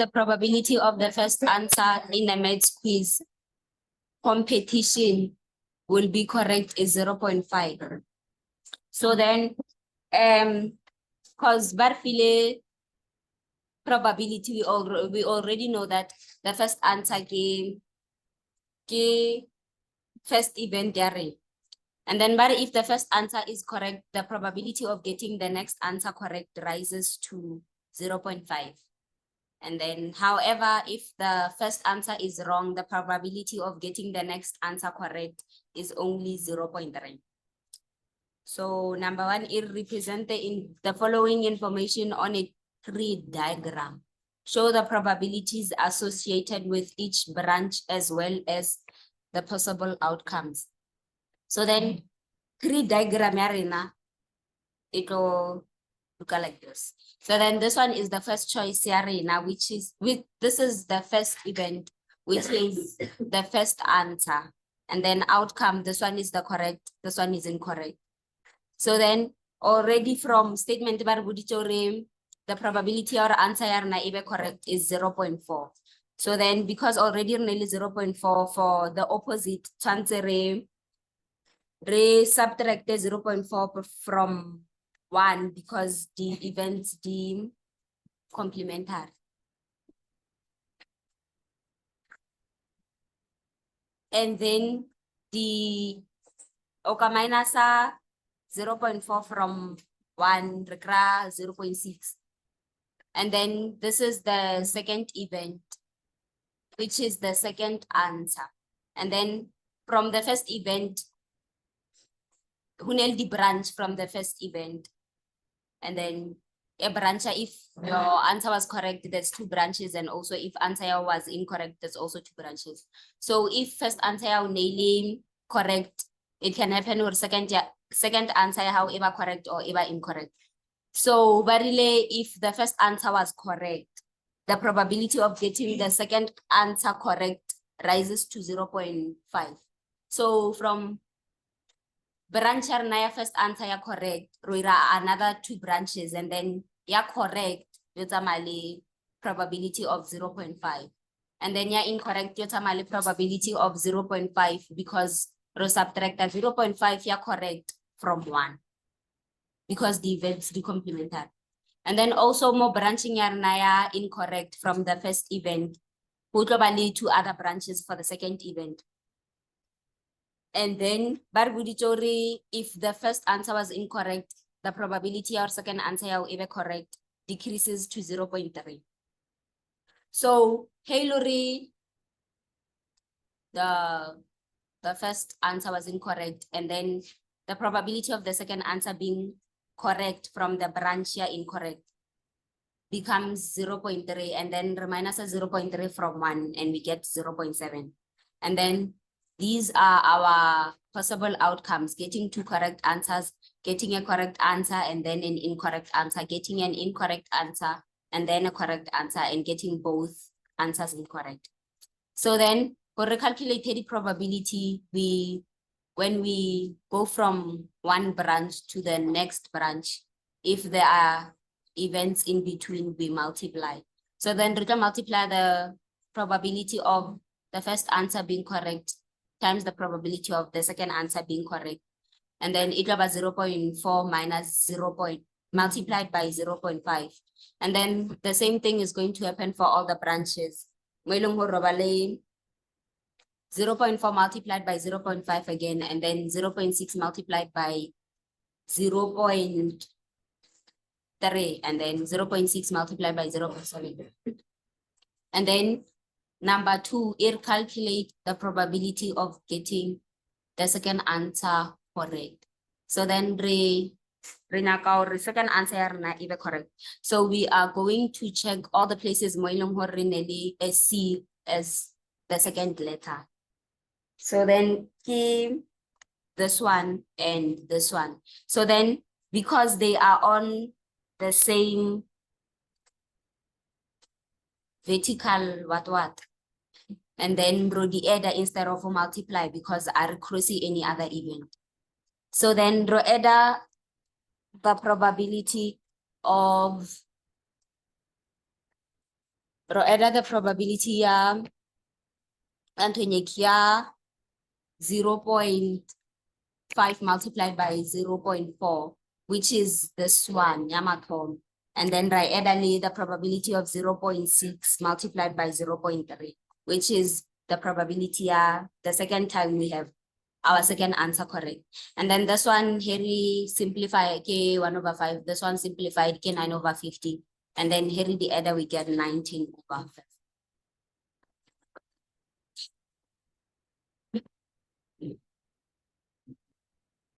the probability of the first answer in the maths quiz competition will be correct is 0.5. So then, because Barfile probability, we already know that the first answer came first event there. And then, but if the first answer is correct, the probability of getting the next answer correct rises to 0.5. And then, however, if the first answer is wrong, the probability of getting the next answer correct is only 0.3. So number one, it represents the following information on a tree diagram. Show the probabilities associated with each branch as well as the possible outcomes. So then, tree diagram arena, it will look like this. So then this one is the first choice arena, this is the first event, which is the first answer. And then outcome, this one is the correct, this one is incorrect. So then already from statement the probability or answer is correct is 0.4. So then because already nearly 0.4 for the opposite, chance subtract 0.4 from 1 because the events deem complementary. And then the Oka minus 0.4 from 1, 0.6. And then this is the second event, which is the second answer. And then from the first event, the branch from the first event. And then a branch, if your answer was correct, there's 2 branches. And also if answer was incorrect, there's also 2 branches. So if first answer nailing correct, it can happen with second answer, however correct or ever incorrect. So Barile, if the first answer was correct, the probability of getting the second answer correct rises to 0.5. So from branch naya first answer ya correct, another 2 branches, and then ya correct, yotamali probability of 0.5. And then ya incorrect, yotamali probability of 0.5 because subtract the 0.5 ya correct from 1 because the events are complementary. And then also more branching naya incorrect from the first event, globally 2 other branches for the second event. And then, if the first answer was incorrect, the probability or second answer however correct decreases to 0.3. So, Hillary, the first answer was incorrect, and then the probability of the second answer being correct from the branch here incorrect becomes 0.3, and then minus 0.3 from 1, and we get 0.7. And then these are our possible outcomes: getting 2 correct answers, getting a correct answer, and then an incorrect answer, getting an incorrect answer, and then a correct answer, and getting both answers incorrect. So then, for recalculated the probability, when we go from one branch to the next branch, if there are events in between, we multiply. So then we can multiply the probability of the first answer being correct times the probability of the second answer being correct. And then it was 0.4 minus 0. Multiplied by 0.5. And then the same thing is going to happen for all the branches. 0.4 multiplied by 0.5 again, and then 0.6 multiplied by 0.3, and then 0.6 multiplied by 0.7. And then number 2, it calculate the probability of getting the second answer correct. So then our second answer is correct. So we are going to check all the places C as the second letter. So then keep this one and this one. So then because they are on the same vertical what, and then the adder instead of multiply because are crossing any other event. So then adder the probability of Ro add the probability ya Antonio kia 0.5 multiplied by 0.4, which is this one, Yamaton. And then I add the probability of 0.6 multiplied by 0.3, which is the probability the second time we have our second answer correct. And then this one here we simplify k 1/5. This one simplified k 9/50. And then here the other we get 19/50.